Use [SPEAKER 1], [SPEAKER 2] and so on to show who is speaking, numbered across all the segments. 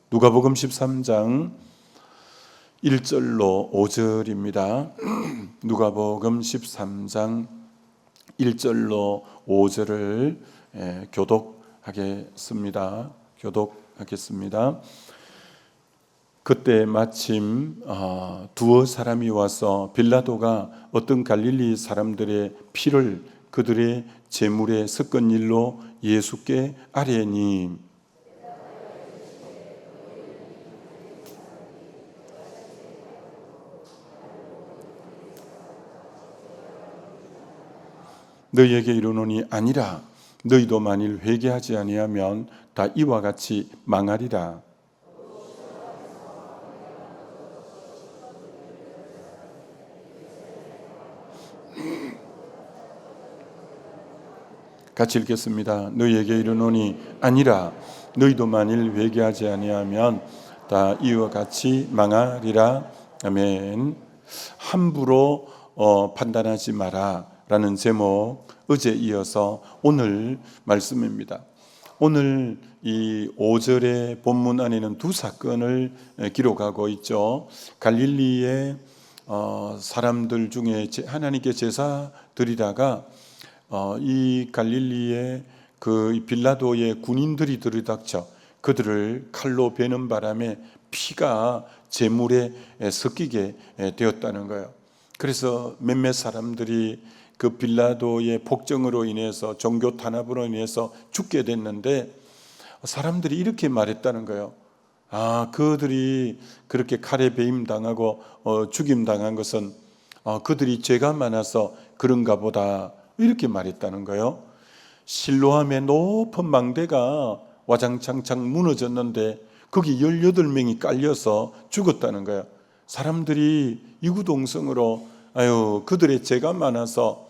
[SPEAKER 1] 누가복음 13장 1절로 5절입니다. 누가복음 13장 1절로 5절을 교독하겠습니다. 그때 마침 두어 사람이 와서 빌라도가 어떤 갈릴리 사람들의 피를 그들의 제물에 섞은 일로 예수께 아뢰니 너희에게 이르노니 아니라 너희도 만일 회개하지 아니하면 다 이와 같이 망하리라. 같이 읽겠습니다. 너희에게 이르노니 아니라 너희도 만일 회개하지 아니하면 다 이와 같이 망하리라. 아멘. 함부로 판단하지 마라 라는 제목, 어제 이어서 오늘 말씀입니다. 오늘 이 5절의 본문 안에는 두 사건을 기록하고 있죠. 갈릴리의 사람들 중에 하나님께 제사 드리다가 이 갈릴리의 그 빌라도의 군인들이 들이닥쳐 그들을 칼로 베는 바람에 피가 제물에 섞이게 되었다는 거예요. 그래서 몇몇 사람들이 그 빌라도의 복정으로 인해서 종교 탄압으로 인해서 죽게 됐는데 사람들이 이렇게 말했다는 거예요. 그들이 그렇게 칼에 베임 당하고 죽임 당한 것은 그들이 죄가 많아서 그런가 보다, 이렇게 말했다는 거예요. 실로암의 높은 망대가 와장창창 무너졌는데 거기 18명이 깔려서 죽었다는 거예요. 사람들이 이구동성으로 그들의 죄가 많아서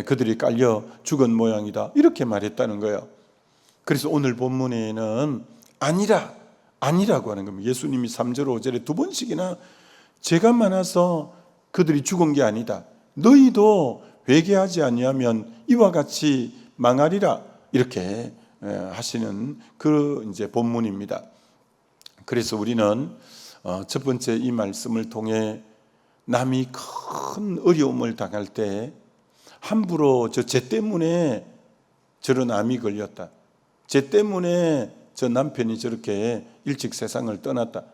[SPEAKER 1] 그들이 깔려 죽은 모양이다, 이렇게 말했다는 거예요. 그래서 오늘 본문에는 아니라고 하는 겁니다. 예수님이 3절 5절에 두 번씩이나 죄가 많아서 그들이 죽은 게 아니다, 너희도 회개하지 아니하면 이와 같이 망하리라, 이렇게 하시는 그 이제 본문입니다. 그래서 우리는 첫 번째 이 말씀을 통해 남이 큰 어려움을 당할 때 함부로 저 죄 때문에 저런 암이 걸렸다, 죄 때문에 저 남편이 저렇게 일찍 세상을 떠났다,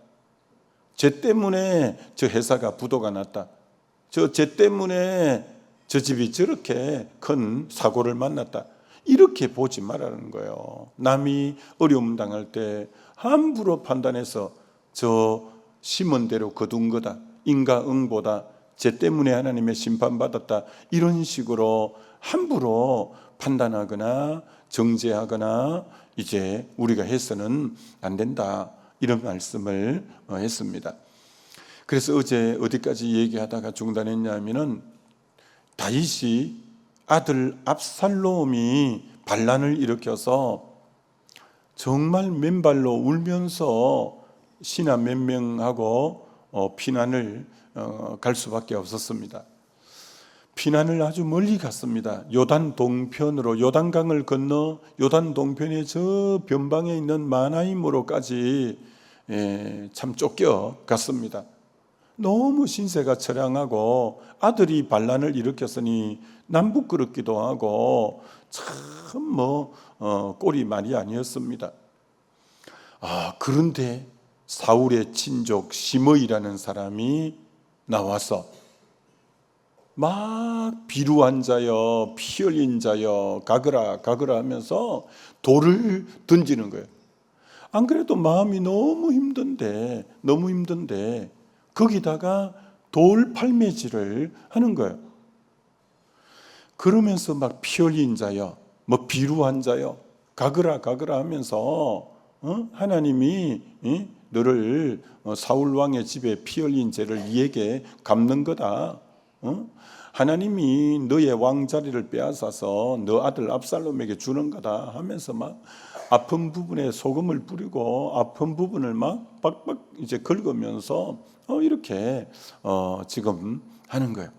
[SPEAKER 1] 죄 때문에 저 회사가 부도가 났다, 저 죄 때문에 저 집이 저렇게 큰 사고를 만났다, 이렇게 보지 말라는 거예요. 남이 어려움 당할 때 함부로 판단해서 저 심은 대로 거둔 거다, 인과응보다, 죄 때문에 하나님의 심판받았다, 이런 식으로 함부로 판단하거나 정죄하거나 이제 우리가 해서는 안 된다, 이런 말씀을 했습니다. 그래서 어제 어디까지 얘기하다가 중단했냐면은 다윗이 아들 압살롬이 반란을 일으켜서 정말 맨발로 울면서 신하 몇 명하고 피난을 갈 수밖에 없었습니다. 피난을 아주 멀리 갔습니다. 요단 동편으로, 요단강을 건너 요단 동편의 저 변방에 있는 마나임으로까지 참 쫓겨갔습니다. 너무 신세가 처량하고 아들이 반란을 일으켰으니 남부끄럽기도 하고 참 꼴이 말이 아니었습니다. 그런데 사울의 친족 시므이라는 사람이 나와서 막 비루한 자여, 피 흘린 자여, 가거라 하면서 돌을 던지는 거예요. 안 그래도 마음이 너무 힘든데 거기다가 돌 팔매질을 하는 거예요. 그러면서 막 피 흘린 자여, 비루한 자여, 가거라 하면서 하나님이 너를 사울 왕의 집에 피 흘린 죄를 네게 갚는 거다. 하나님이 너의 왕자리를 빼앗아서 너 아들 압살롬에게 주는 거다 하면서 막 아픈 부분에 소금을 뿌리고 아픈 부분을 막 빡빡 이제 긁으면서 이렇게 지금 하는 거예요.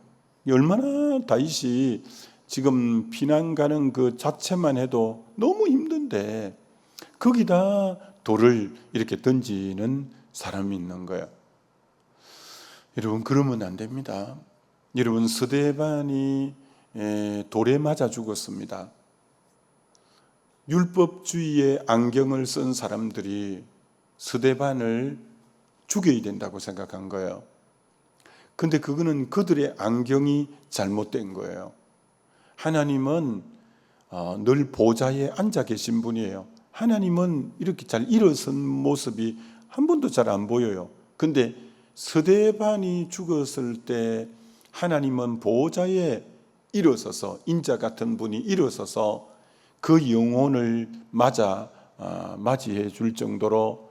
[SPEAKER 1] 얼마나 다윗이 지금 피난 가는 그 자체만 해도 너무 힘든데 거기다 돌을 이렇게 던지는 사람이 있는 거예요. 여러분, 그러면 안 됩니다. 여러분, 스데반이 돌에 맞아 죽었습니다. 율법주의의 안경을 쓴 사람들이 스데반을 죽여야 된다고 생각한 거예요. 근데 그거는 그들의 안경이 잘못된 거예요. 하나님은 늘 보좌에 앉아 계신 분이에요. 하나님은 이렇게 잘 일어선 모습이 한 번도 잘 안 보여요. 근데 스데반이 죽었을 때 하나님은 보좌에 일어서서, 인자 같은 분이 일어서서 그 영혼을 맞이해 줄 정도로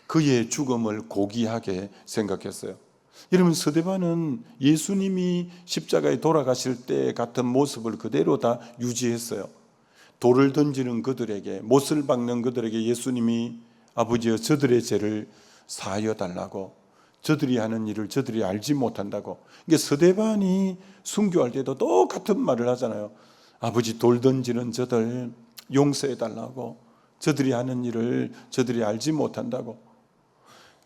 [SPEAKER 1] 그의 죽음을 고귀하게 생각했어요. 여러분, 스데반은 예수님이 십자가에 돌아가실 때 같은 모습을 그대로 다 유지했어요. 돌을 던지는 그들에게, 못을 박는 그들에게 예수님이 아버지여 저들의 죄를 사하여 달라고, 저들이 하는 일을 저들이 알지 못한다고. 이게 스데반이 순교할 때도 똑같은 말을 하잖아요. 아버지, 돌 던지는 저들 용서해 달라고, 저들이 하는 일을 저들이 알지 못한다고.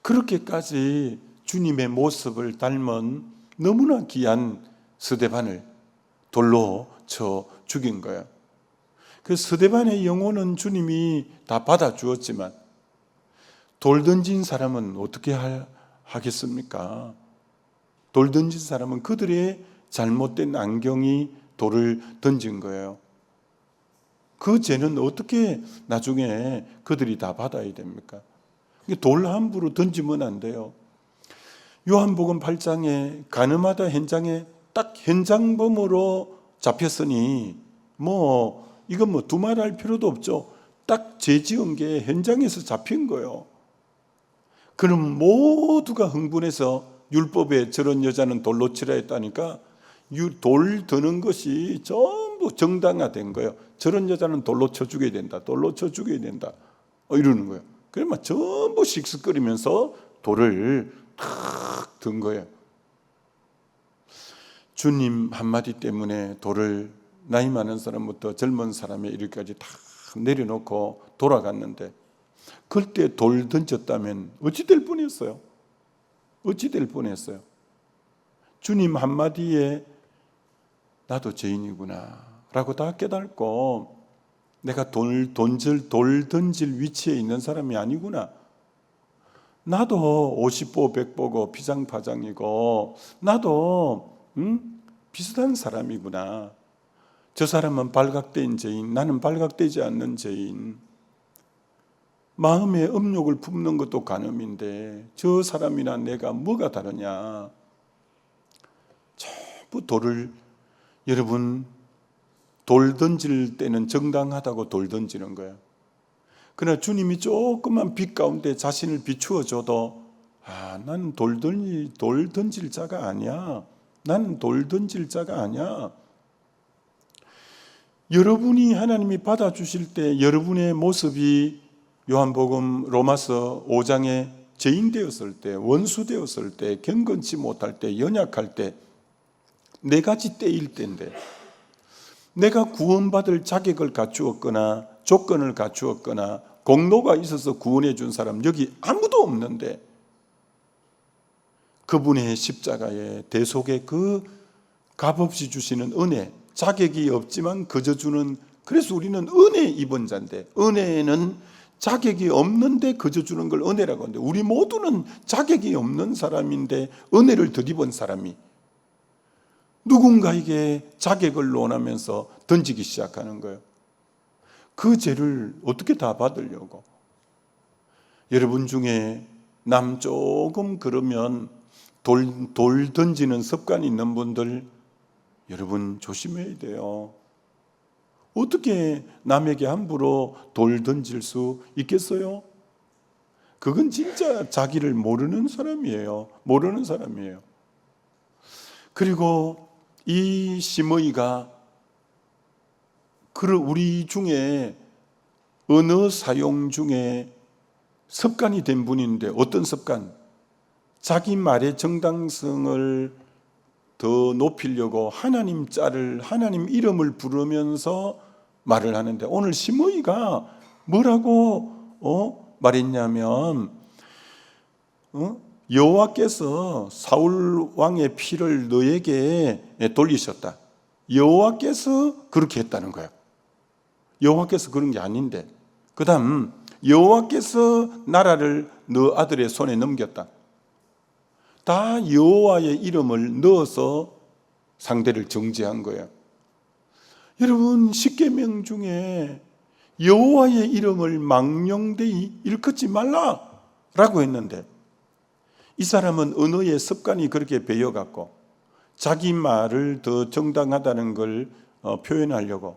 [SPEAKER 1] 그렇게까지 주님의 모습을 닮은 너무나 귀한 스데반을 돌로 쳐 죽인 거예요. 그 스데반의 영혼은 주님이 다 받아 주었지만 돌 던진 사람은 어떻게 하겠습니까? 돌 던진 사람은 그들의 잘못된 안경이 돌을 던진 거예요. 그 죄는 어떻게 나중에 그들이 다 받아야 됩니까? 돌 함부로 던지면 안 돼요. 요한복음 8장에 가늠하다 현장에 딱 현장범으로 잡혔으니 이건 두말할 필요도 없죠. 딱 죄 지은 게 현장에서 잡힌 거예요. 그럼 모두가 흥분해서 율법에 저런 여자는 돌로 치라 했다니까 돌 드는 것이 전부 정당화된 거예요. 저런 여자는 돌로 쳐 죽여야 된다. 돌로 쳐 죽여야 된다. 이러는 거예요. 그러면 전부 씩씩거리면서 돌을 탁 든 거예요. 주님 한마디 때문에 돌을 나이 많은 사람부터 젊은 사람의 이르기까지 다 내려놓고 돌아갔는데, 그때 돌 던졌다면 어찌 될 뻔했어요? 어찌 될 뻔했어요? 주님 한마디에 나도 죄인이구나 라고 다 깨닫고 내가 돌 던질 위치에 있는 사람이 아니구나, 나도 50보 100보고 비상파장이고 나도 비슷한 사람이구나, 저 사람은 발각된 죄인, 나는 발각되지 않는 죄인, 마음에 음욕을 품는 것도 간음인데 저 사람이나 내가 뭐가 다르냐. 전부 돌을, 여러분, 돌 던질 때는 정당하다고 돌 던지는 거예요. 그러나 주님이 조금만 빛 가운데 자신을 비추어 줘도 나는 돌 던질 자가 아니야. 나는 돌 던질 자가 아니야. 여러분이 하나님이 받아주실 때 여러분의 모습이 요한복음 로마서 5장에 죄인 되었을 때, 원수 되었을 때, 경건치 못할 때, 연약할 때, 네 가지 때일 때인데, 내가 구원받을 자격을 갖추었거나 조건을 갖추었거나 공로가 있어서 구원해 준 사람 여기 아무도 없는데, 그분의 십자가의 대속의 그 값없이 주시는 은혜, 자격이 없지만 그저 주는, 그래서 우리는 은혜 입은 자인데, 은혜는 자격이 없는데 그저 주는 걸 은혜라고 하는데, 우리 모두는 자격이 없는 사람인데 은혜를 덧입은 사람이 누군가에게 자격을 논하면서 던지기 시작하는 거예요. 그 죄를 어떻게 다 받으려고. 여러분 중에 남 조금 그러면 돌 던지는 습관이 있는 분들, 여러분 조심해야 돼요. 어떻게 남에게 함부로 돌 던질 수 있겠어요? 그건 진짜 자기를 모르는 사람이에요. 모르는 사람이에요. 그리고 이 시므이가 우리 중에 언어 사용 중에 습관이 된 분인데, 어떤 습관? 자기 말의 정당성을 더 높이려고 하나님 짤을, 하나님 이름을 부르면서 말을 하는데, 오늘 시므이가 뭐라고 말했냐면 여호와께서 사울 왕의 피를 너에게 돌리셨다. 여호와께서 그렇게 했다는 거예요. 여호와께서 그런 게 아닌데, 그 다음 여호와께서 나라를 너 아들의 손에 넘겼다. 다 여호와의 이름을 넣어서 상대를 정죄한 거예요. 여러분, 십계명 중에 여호와의 이름을 망령되이 일컫지 말라라고 했는데, 이 사람은 언어의 습관이 그렇게 배어갖고 자기 말을 더 정당하다는 걸 표현하려고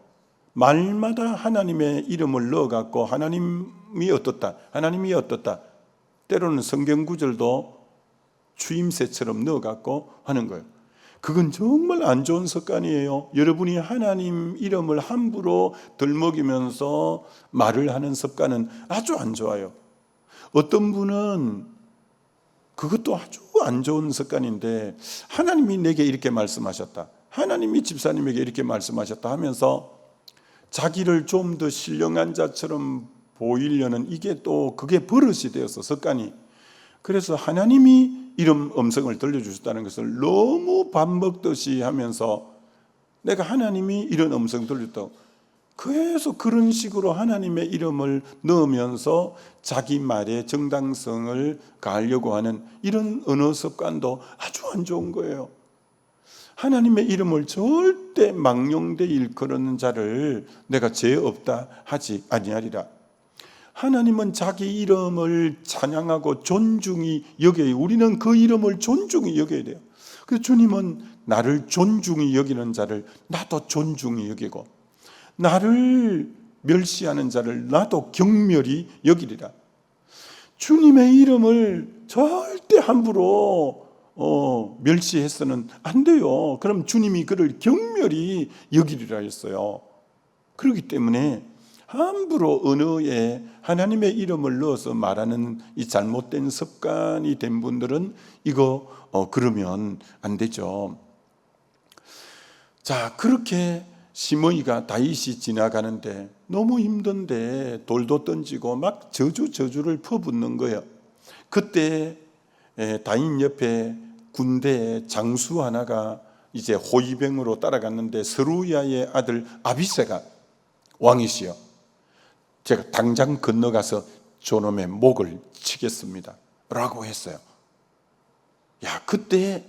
[SPEAKER 1] 말마다 하나님의 이름을 넣어갖고 하나님이 어떻다, 때로는 성경 구절도 추임새처럼 넣어갖고 하는 거예요. 그건 정말 안 좋은 습관이에요. 여러분이 하나님 이름을 함부로 들먹이면서 말을 하는 습관은 아주 안 좋아요. 어떤 분은 그것도 아주 안 좋은 습관인데, 하나님이 내게 이렇게 말씀하셨다, 하나님이 집사님에게 이렇게 말씀하셨다 하면서 자기를 좀 더 신령한 자처럼 보이려는, 이게 또 그게 버릇이 되어서 습관이. 그래서 하나님이 이름 음성을 들려주셨다는 것을 너무 밥 먹듯이 하면서 내가 하나님이 이런 음성 들렸다고 계속 그런 식으로 하나님의 이름을 넣으면서 자기 말의 정당성을 가하려고 하는 이런 언어 습관도 아주 안 좋은 거예요. 하나님의 이름을 절대 망령되이 일컬는 자를 내가 죄 없다 하지 아니하리라. 하나님은 자기 이름을 찬양하고 존중히 여겨요. 우리는 그 이름을 존중히 여겨야 돼요. 그래서 주님은 나를 존중히 여기는 자를 나도 존중히 여기고, 나를 멸시하는 자를 나도 경멸히 여기리라. 주님의 이름을 절대 함부로 멸시해서는 안 돼요. 그럼 주님이 그를 경멸히 여기리라 했어요. 그렇기 때문에 함부로 언어에 하나님의 이름을 넣어서 말하는 이 잘못된 습관이 된 분들은 이거 그러면 안 되죠. 자, 그렇게 시므이가 다윗이 지나가는데 너무 힘든데 돌도 던지고 막 저주를 퍼붓는 거예요. 그때 다윗 옆에 군대에 장수 하나가 이제 호위병으로 따라갔는데 스루야의 아들 아비새가 왕이시여, 제가 당장 건너가서 저놈의 목을 치겠습니다 라고 했어요. 야, 그때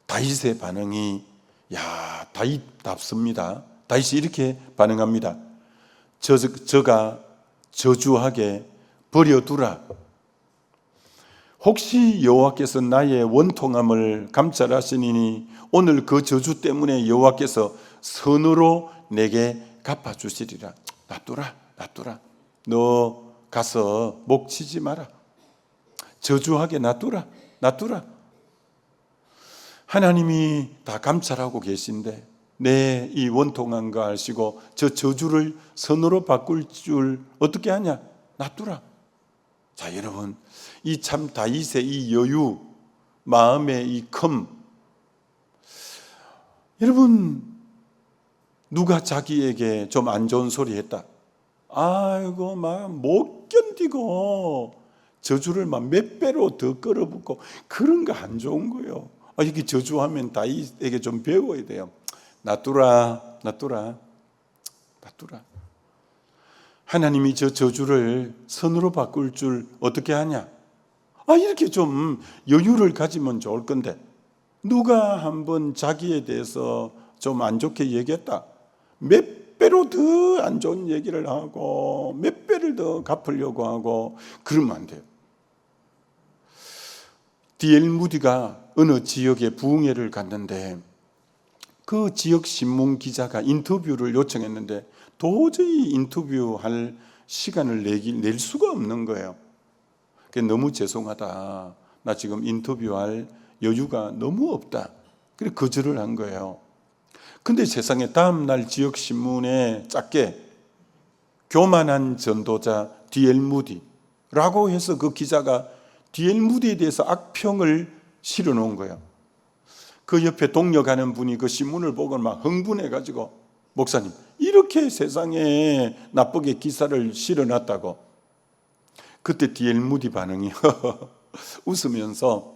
[SPEAKER 1] 다윗의 반응이 다윗답습니다. 다윗이 이렇게 반응합니다. 저가 저주하게 버려두라. 혹시 여호와께서 나의 원통함을 감찰하시니 오늘 그 저주 때문에 여호와께서 선으로 내게 갚아주시리라. 놔두라. 너 가서 목 치지 마라. 저주하게 놔두라. 하나님이 다 감찰하고 계신데 내 이 원통한 거 아시고 저 저주를 선으로 바꿀 줄 어떻게 하냐? 놔두라. 자, 여러분, 이 참 다윗의 이 여유, 마음의 이 컴, 여러분, 누가 자기에게 좀 안 좋은 소리 했다, 아이고 막 못 견디고 저주를 막 몇 배로 더 끌어붙고, 그런 거 안 좋은 거예요. 이렇게 저주하면 다윗에게 좀 배워야 돼요. 놔두라. 하나님이 저 저주를 선으로 바꿀 줄 어떻게 하냐? 이렇게 좀 여유를 가지면 좋을 건데, 누가 한번 자기에 대해서 좀 안 좋게 얘기했다, 몇 배로 더 안 좋은 얘기를 하고 몇 배를 더 갚으려고 하고 그러면 안 돼요. D.L. 무디가 어느 지역에 부흥회를 갔는데 그 지역 신문 기자가 인터뷰를 요청했는데 도저히 인터뷰할 시간을 낼 수가 없는 거예요. 너무 죄송하다, 나 지금 인터뷰할 여유가 너무 없다, 그래서 거절을 한 거예요. 근데 세상에 다음 날 지역 신문에 작게 교만한 전도자 D.L. 무디라고 해서 그 기자가 D.L. 무디에 대해서 악평을 실어놓은 거예요. 그 옆에 동력하는 분이 그 신문을 보고 막 흥분해가지고, 목사님, 이렇게 세상에 나쁘게 기사를 실어놨다고, 그때 D.L. 무디 반응이 웃으면서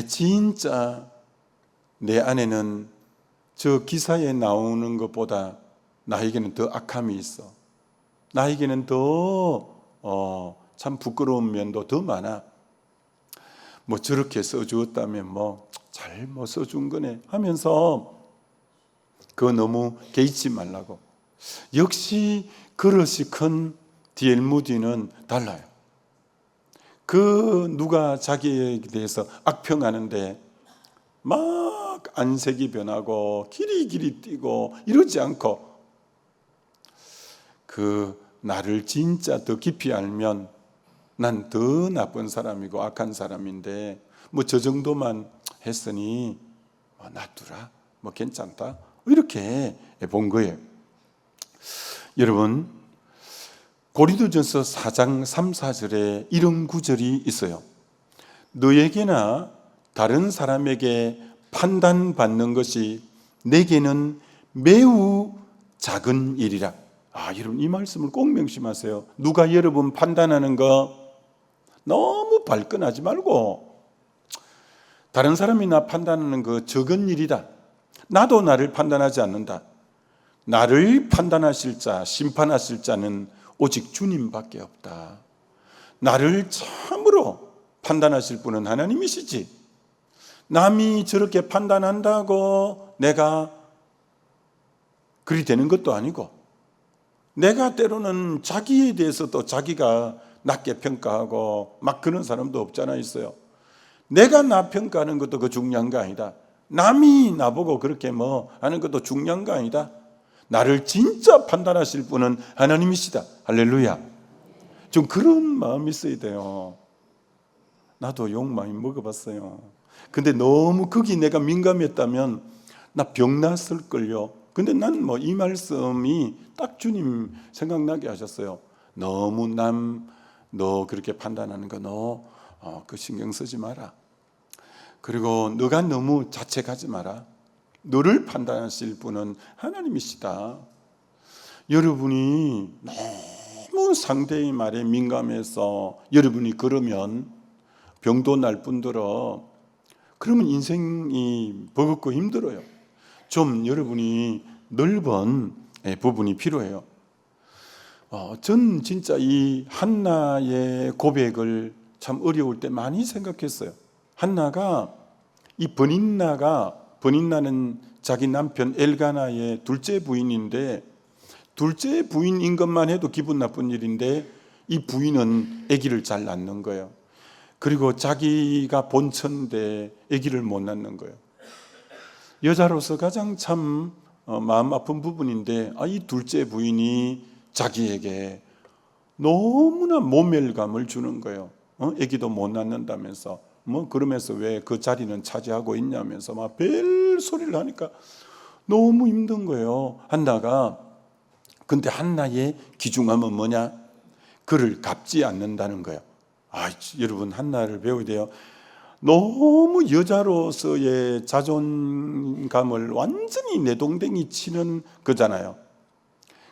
[SPEAKER 1] 진짜 내 안에는 저 기사에 나오는 것보다 나에게는 더 악함이 있어. 나에게는 더 참 부끄러운 면도 더 많아. 뭐 저렇게 써주었다면 잘 써준 거네 하면서 그거 너무 개의치 말라고. 역시 그릇이 큰 D.L. 무디는 달라요. 누가 자기에 대해서 악평하는데 막 안색이 변하고 기리기리 뛰고 이러지 않고, 나를 진짜 더 깊이 알면 난 더 나쁜 사람이고 악한 사람인데 저 정도만 했으니 놔두라, 괜찮다, 이렇게 본 거예요. 여러분, 고린도전서 4장 3, 4절에 이런 구절이 있어요. 너에게나 다른 사람에게 판단받는 것이 내게는 매우 작은 일이라. 여러분, 이 말씀을 꼭 명심하세요. 누가 여러분 판단하는 거 너무 발끈하지 말고, 다른 사람이 나 판단하는 거 적은 일이다. 나도 나를 판단하지 않는다. 나를 판단하실 자, 심판하실 자는 오직 주님밖에 없다. 나를 참으로 판단하실 분은 하나님이시지, 남이 저렇게 판단한다고 내가 그리 되는 것도 아니고, 내가 때로는 자기에 대해서 또 자기가 낮게 평가하고 막 그런 사람도 없잖아 있어요. 내가 나 평가하는 것도 그 중요한 거 아니다. 남이 나보고 그렇게 하는 것도 중요한 거 아니다. 나를 진짜 판단하실 분은 하나님이시다. 할렐루야. 좀 그런 마음이 있어야 돼요. 나도 욕 많이 먹어봤어요. 근데 너무 거기 내가 민감했다면 나 병 났을걸요. 근데 난 이 말씀이 딱 주님 생각나게 하셨어요. 너무 너 그렇게 판단하는 거 그 신경 쓰지 마라. 그리고 너가 너무 자책하지 마라. 너를 판단하실 분은 하나님이시다. 여러분이 너무 상대의 말에 민감해서 여러분이 그러면 병도 날 뿐더러 그러면 인생이 버겁고 힘들어요. 좀 여러분이 넓은 부분이 필요해요. 전 진짜 이 한나의 고백을 참 어려울 때 많이 생각했어요. 한나가, 이 버닌나는 자기 남편 엘가나의 둘째 부인인데, 둘째 부인인 것만 해도 기분 나쁜 일인데 이 부인은 아기를 잘 낳는 거예요. 그리고 자기가 본처인데 아기를 못 낳는 거예요. 여자로서 가장 참 마음 아픈 부분인데, 이 둘째 부인이 자기에게 너무나 모멸감을 주는 거예요. 아기도 못 낳는다면서 그러면서 왜 그 자리는 차지하고 있냐면서 막 별 소리를 하니까 너무 힘든 거예요, 한나가. 근데 한나의 귀중함은 뭐냐? 그를 갚지 않는다는 거예요. 여러분, 한나를 배워야 돼요. 너무 여자로서의 자존감을 완전히 내동댕이 치는 거잖아요.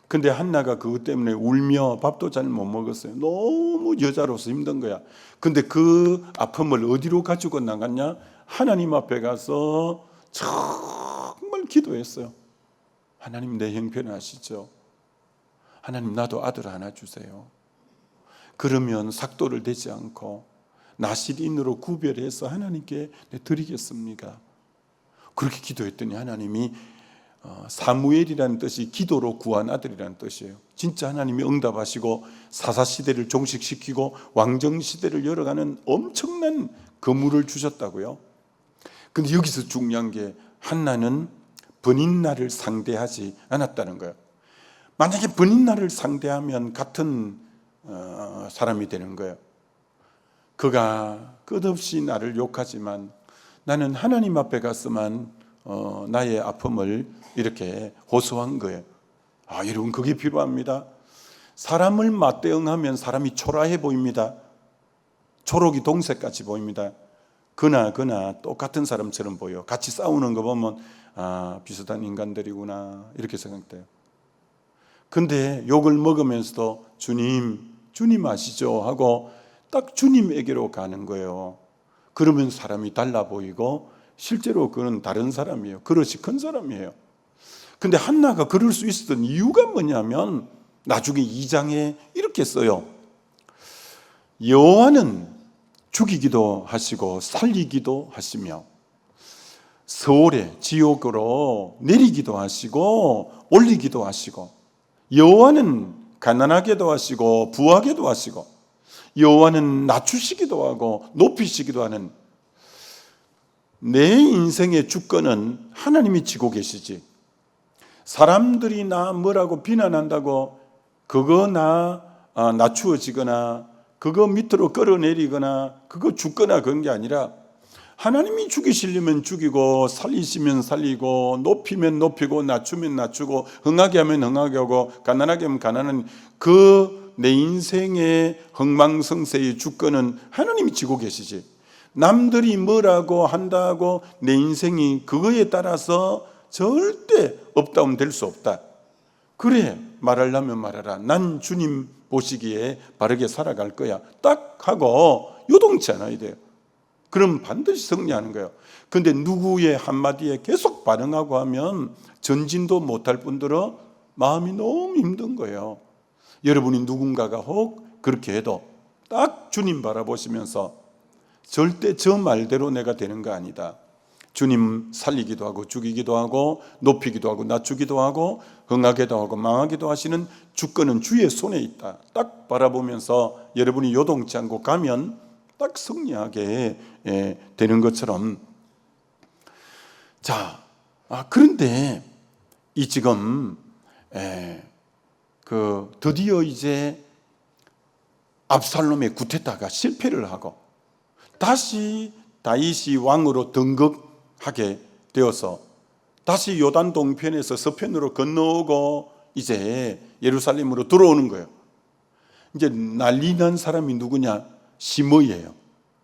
[SPEAKER 1] 근데 한나가 그것 때문에 울며 밥도 잘 못 먹었어요. 너무 여자로서 힘든 거야. 근데 그 아픔을 어디로 가지고 나갔냐? 하나님 앞에 가서 정말 기도했어요. 하나님, 내 형편하시죠? 하나님, 나도 아들 하나 주세요. 그러면 삭도를 대지 않고 나실인으로 구별해서 하나님께 드리겠습니다. 그렇게 기도했더니 하나님이, 사무엘이라는 뜻이 기도로 구한 아들이라는 뜻이에요. 진짜 하나님이 응답하시고 사사시대를 종식시키고 왕정시대를 열어가는 엄청난 거물을 주셨다고요. 근데 여기서 중요한 게, 한나는 버닌나를 상대하지 않았다는 거예요. 만약에 버닌나를 상대하면 같은 사람이 되는 거예요. 그가 끝없이 나를 욕하지만 나는 하나님 앞에 가서만 나의 아픔을 이렇게 호소한 거예요. 여러분, 그게 필요합니다. 사람을 맞대응하면 사람이 초라해 보입니다. 초록이 동색같이 보입니다. 그나 똑같은 사람처럼 보여. 같이 싸우는 거 보면 비슷한 인간들이구나, 이렇게 생각돼요. 근데 욕을 먹으면서도 주님 아시죠? 하고 딱 주님에게로 가는 거예요. 그러면 사람이 달라 보이고 실제로 그는 다른 사람이에요. 그릇이 큰 사람이에요. 근데 한나가 그럴 수 있었던 이유가 뭐냐면 나중에 2장에 이렇게 써요. 여호와는 죽이기도 하시고 살리기도 하시며 서울에 지옥으로 내리기도 하시고 올리기도 하시고 여호와는 가난하게도 하시고 부하게도 하시고 여호와는 낮추시기도 하고 높이시기도 하는 내 인생의 주권은 하나님이 쥐고 계시지. 사람들이 나 뭐라고 비난한다고 그거 나 낮추어지거나 그거 밑으로 끌어내리거나 그거 죽거나 그런 게 아니라 하나님이 죽이시려면 죽이고 살리시면 살리고 높이면 높이고 낮추면 낮추고 흥하게 하면 흥하게 하고 가난하게 하면 가난한 그 내 인생의 흥망성쇠의 주권은 하나님이 쥐고 계시지. 남들이 뭐라고 한다고 내 인생이 그거에 따라서 절대 업다운 될 수 없다. 그래 말하려면 말하라. 난 주님 보시기에 바르게 살아갈 거야. 딱 하고 요동치 않아야 돼요. 그럼 반드시 승리하는 거예요. 근데 누구의 한마디에 계속 반응하고 하면 전진도 못할 뿐더러 마음이 너무 힘든 거예요. 여러분이 누군가가 혹 그렇게 해도 딱 주님 바라보시면서 절대 저 말대로 내가 되는 거 아니다. 주님 살리기도 하고 죽이기도 하고 높이기도 하고 낮추기도 하고 흥하게도 하고 망하기도 하시는 주권은 주의 손에 있다. 딱 바라보면서 여러분이 요동치 않고 가면 딱 승리하게 되는 것처럼. 자, 그런데 이 지금 드디어 이제 압살롬의 구테타가 실패를 하고 다시 다윗이 왕으로 등극하게 되어서 다시 요단 동편에서 서편으로 건너오고 이제 예루살렘으로 들어오는 거예요. 이제 난리 난 사람이 누구냐? 시므이예요.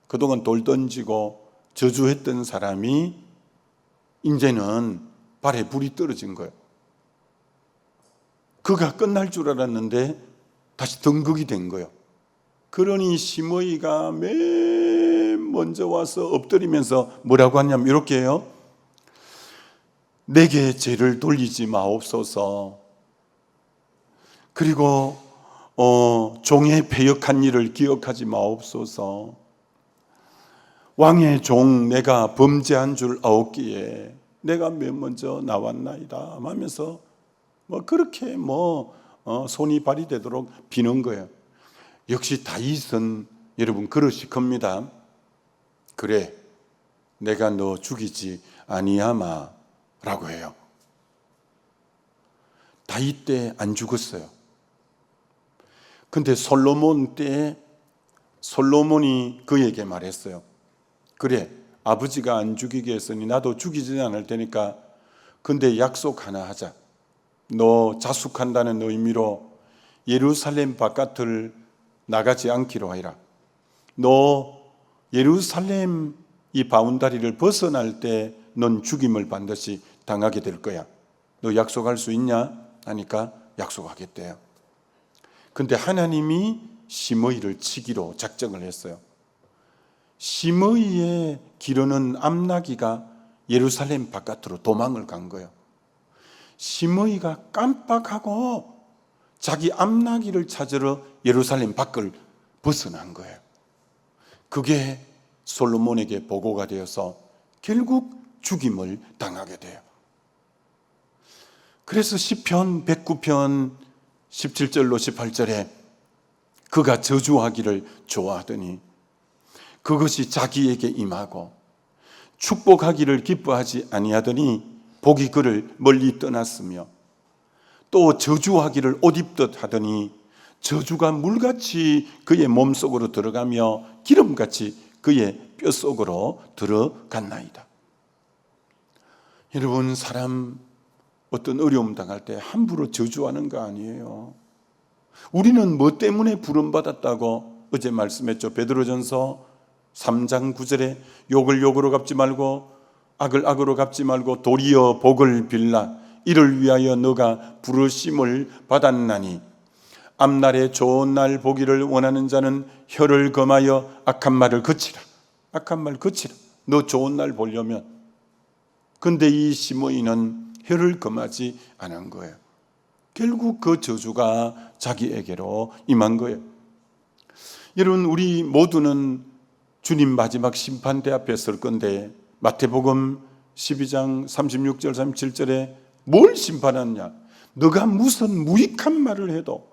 [SPEAKER 1] 그동안 돌 던지고 저주했던 사람이 이제는 발에 불이 떨어진 거예요. 그가 끝날 줄 알았는데 다시 등극이 된 거예요. 그러니 시므이가 맨 먼저 와서 엎드리면서 뭐라고 하냐면 이렇게 해요. 내게 죄를 돌리지 마옵소서. 그리고 종의 패역한 일을 기억하지 마옵소서. 왕의 종 내가 범죄한 줄 아옵기에 내가 맨 먼저 나왔나이다 하면서 그렇게 손이 발이 되도록 비는 거예요. 역시 다윗은 여러분 그릇이 큽니다. 그래 내가 너 죽이지 아니하마 라고 해요. 다윗 때 안 죽었어요. 근데 솔로몬 때 솔로몬이 그에게 말했어요. 그래 아버지가 안 죽이게 했으니 나도 죽이지 않을 테니까 근데 약속 하나 하자. 너 자숙한다는 의미로 예루살렘 바깥을 나가지 않기로 하라. 너 예루살렘 이 바운다리를 벗어날 때 넌 죽임을 반드시 당하게 될 거야. 너 약속할 수 있냐? 하니까 약속하겠대요. 근데 하나님이 시므이를 치기로 작정을 했어요. 시므이의 기르는 암나기가 예루살렘 바깥으로 도망을 간 거예요. 시므이가 깜빡하고 자기 암나기를 찾으러 예루살렘 밖을 벗어난 거예요. 그게 솔로몬에게 보고가 되어서 결국 죽임을 당하게 돼요. 그래서 시편 109편 17절로 18절에 그가 저주하기를 좋아하더니 그것이 자기에게 임하고 축복하기를 기뻐하지 아니하더니 복이 그를 멀리 떠났으며 또 저주하기를 옷 입듯 하더니 저주가 물같이 그의 몸속으로 들어가며 기름같이 그의 뼛속으로 들어갔나이다. 여러분 사람 어떤 어려움 당할 때 함부로 저주하는 거 아니에요. 우리는 뭐 때문에 부름받았다고 어제 말씀했죠. 베드로전서 3장 9절에 욕을 욕으로 갚지 말고 악을 악으로 갚지 말고 도리어 복을 빌라. 이를 위하여 너가 부르심을 받았나니 앞날에 좋은 날 보기를 원하는 자는 혀를 금하여 악한 말을 그치라. 악한 말 그치라. 너 좋은 날 보려면. 근데 이 시므이는 혀를 금하지 않은 거예요. 결국 그 저주가 자기에게로 임한 거예요. 여러분, 우리 모두는 주님 마지막 심판대 앞에 설 건데 마태복음 12장 36절 37절에 뭘 심판하느냐? 너가 무슨 무익한 말을 해도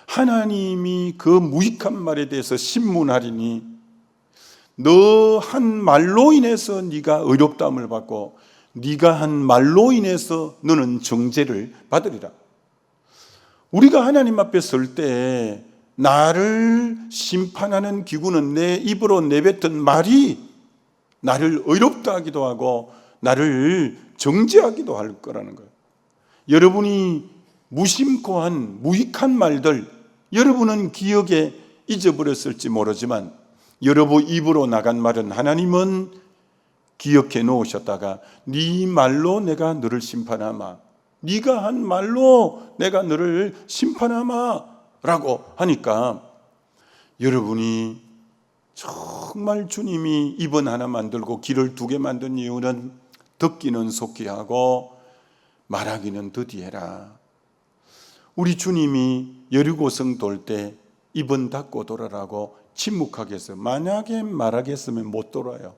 [SPEAKER 1] 하나님이 그 무익한 말에 대해서 신문하리니 너 한 말로 인해서 네가 의롭다함을 받고 네가 한 말로 인해서 너는 정죄를 받으리라. 우리가 하나님 앞에 설 때 나를 심판하는 기구는 내 입으로 내뱉은 말이 나를 의롭다 하기도 하고 나를 정죄하기도 할 거라는 거예요. 여러분이 무심코 한 무익한 말들, 여러분은 기억에 잊어버렸을지 모르지만 여러분 입으로 나간 말은 하나님은 기억해 놓으셨다가 네 말로 내가 너를 심판하마, 네가 한 말로 내가 너를 심판하마 라고 하니까 여러분이 정말 주님이 입은 하나 만들고 귀를 두 개 만든 이유는 듣기는 속히 하고 말하기는 더디 해라. 우리 주님이 여리고성 돌 때 입은 닫고 돌아라고 침묵하게 해서 만약에 말하겠으면 못 돌아요.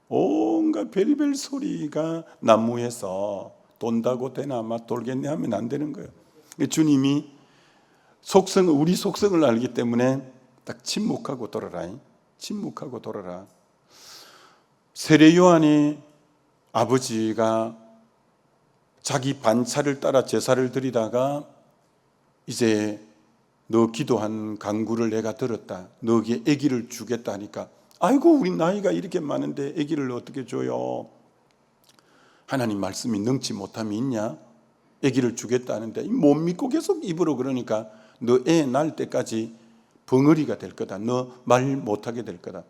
[SPEAKER 1] 온갖 별의별 소리가 난무해서 돈다고 되나 아마 돌겠네 하면 안 되는 거예요. 주님이 우리 속성을 알기 때문에 딱 침묵하고 돌아라. 침묵하고 돌아라. 세례 요한의 아버지가 자기 반차를 따라 제사를 드리다가 이제 너 기도한 간구를 내가 들었다. 너에게 아기를 주겠다 하니까 아이고 우리 나이가 이렇게 많은데 아기를 어떻게 줘요? 하나님 말씀이 능치 못함이 있냐? 아기를 주겠다 하는데 못 믿고 계속 입으로 그러니까 너 애 낳을 때까지 벙어리가 될 거다. 너 말 못하게 될 거다.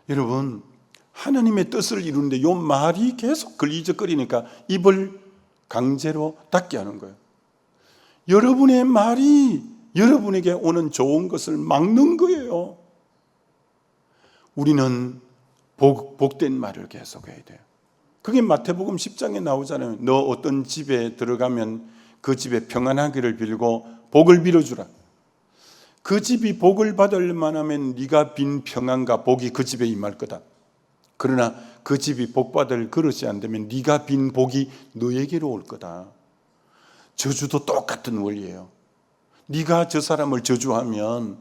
[SPEAKER 1] 여러분, 하나님의 뜻을 이루는데 요 말이 계속 걸리적거리니까 입을 강제로 닫게 하는 거예요. 여러분의 말이 여러분에게 오는 좋은 것을 막는 거예요. 우리는 복된 말을 계속해야 돼요. 그게 마태복음 10장에 나오잖아요. 너 어떤 집에 들어가면 그 집에 평안하기를 빌고 복을 빌어주라. 그 집이 복을 받을 만하면 네가 빈 평안과 복이 그 집에 임할 거다. 그러나 그 집이 복받을 그릇이 안 되면 네가 빈 복이 너에게로 올 거다. 저주도 똑같은 원리예요. 네가 저 사람을 저주하면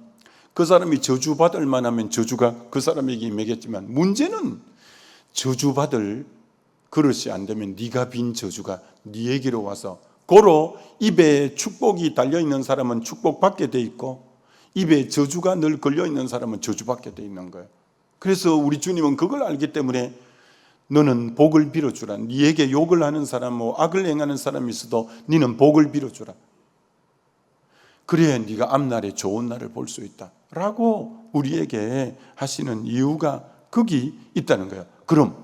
[SPEAKER 1] 그 사람이 저주받을 만하면 저주가 그 사람에게 임하겠지만 문제는 저주받을 그릇이 안 되면 네가 빈 저주가 네에게로 와서 고로 입에 축복이 달려있는 사람은 축복받게 돼 있고 입에 저주가 늘 걸려있는 사람은 저주받게 돼 있는 거예요. 그래서 우리 주님은 그걸 알기 때문에 너는 복을 빌어주라. 네에게 욕을 하는 사람, 악을 행하는 사람이 있어도 너는 복을 빌어주라. 그래야 네가 앞날에 좋은 날을 볼 수 있다 라고 우리에게 하시는 이유가 거기 있다는 거예요. 그럼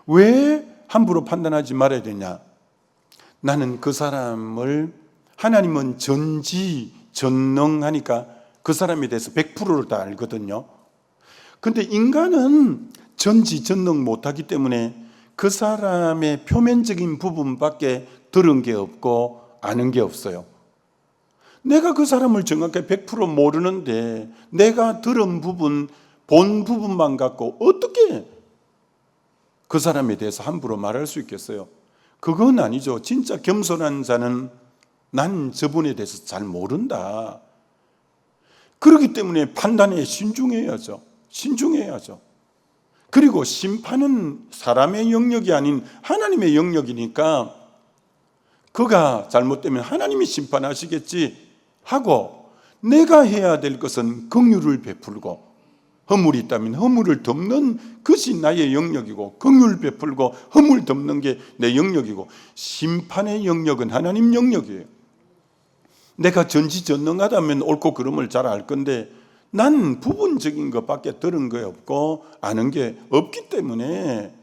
[SPEAKER 1] 왜 함부로 판단하지 말아야 되냐? 나는 그 사람을 하나님은 전지전능하니까 그 사람에 대해서 100%를 다 알거든요. 근데 인간은 전지전능 못하기 때문에 그 사람의 표면적인 부분밖에 들은 게 없고 아는 게 없어요. 내가 그 사람을 정확하게 100% 모르는데 내가 들은 부분, 본 부분만 갖고 어떻게 그 사람에 대해서 함부로 말할 수 있겠어요? 그건 아니죠. 진짜 겸손한 자는 난 저분에 대해서 잘 모른다. 그렇기 때문에 판단에 신중해야죠. 신중해야죠. 그리고 심판은 사람의 영역이 아닌 하나님의 영역이니까 그가 잘못되면 하나님이 심판하시겠지 하고 내가 해야 될 것은 긍휼을 베풀고 허물이 있다면 허물을 덮는 것이 나의 영역이고 긍휼 베풀고 허물 덮는 게 내 영역이고 심판의 영역은 하나님 영역이에요. 내가 전지전능하다면 옳고 그름을 잘 알 건데 난 부분적인 것밖에 들은 게 없고 아는 게 없기 때문에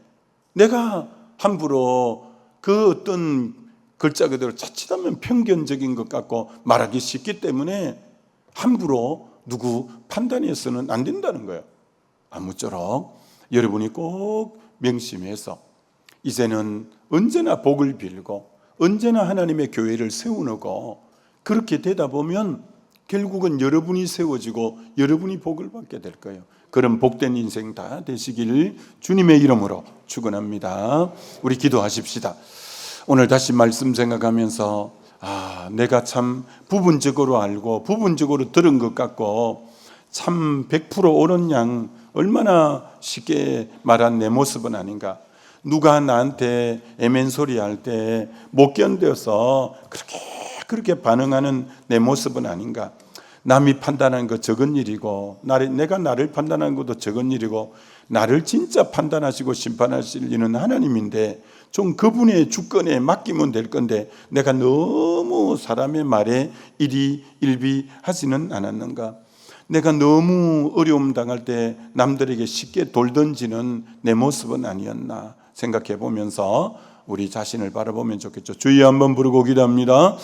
[SPEAKER 1] 내가 함부로 그 어떤 글자 그대로 자칫하면 편견적인 것 같고 말하기 쉽기 때문에 함부로 누구 판단해서는 안 된다는 거예요. 아무쪼록 여러분이 꼭 명심해서 이제는 언제나 복을 빌고 언제나 하나님의 교회를 세우고 그렇게 되다 보면 결국은 여러분이 세워지고 여러분이 복을 받게 될 거예요. 그런 복된 인생 다 되시길 주님의 이름으로 축원합니다. 우리 기도하십시다. 오늘 다시 말씀 생각하면서 내가 참 부분적으로 알고 부분적으로 들은 것 같고 참 100% 옳은 양 얼마나 쉽게 말한 내 모습은 아닌가. 누가 나한테 애맨소리 할 때 못 견뎌서 그렇게 반응하는 내 모습은 아닌가. 남이 판단하는 거 적은 일이고 내가 나를 판단하는 것도 적은 일이고 나를 진짜 판단하시고 심판하실 이는 하나님인데 좀 그분의 주권에 맡기면 될 건데 내가 너무 사람의 말에 일비하지는 않았는가. 내가 너무 어려움 당할 때 남들에게 쉽게 돌 던지는 내 모습은 아니었나 생각해 보면서 우리 자신을 바라보면 좋겠죠. 주여 한번 부르고 기도합니다.